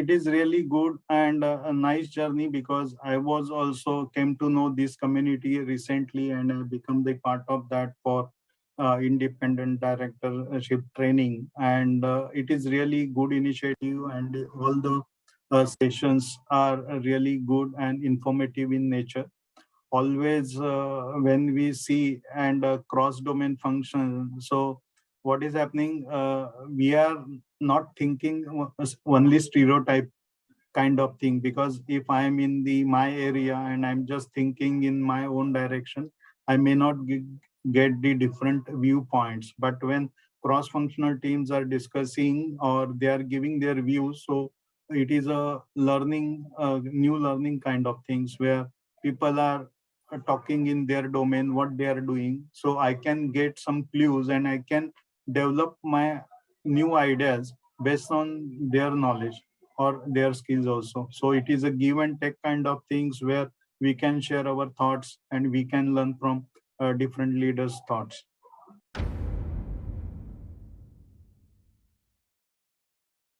it is really good and a nice journey, because I was also came to know this community recently and I become the part of that for independent directorship training. And it is really good initiative, and all the sessions are really good and informative in nature. Always when we see and cross domain function, so what is happening, we are not thinking only stereotype kind of thing, because if I am in the my area and I'm just thinking in my own direction, I may not get the different viewpoints. But when cross functional teams are discussing or they are giving their views, so it is a learning, new learning kind of things, where people are talking in their domain what they are doing, so I can get some clues and I can develop my new ideas based on their knowledge or their skills also. So it is a give and take kind of things, where we can share our thoughts and we can learn from different leaders' thoughts.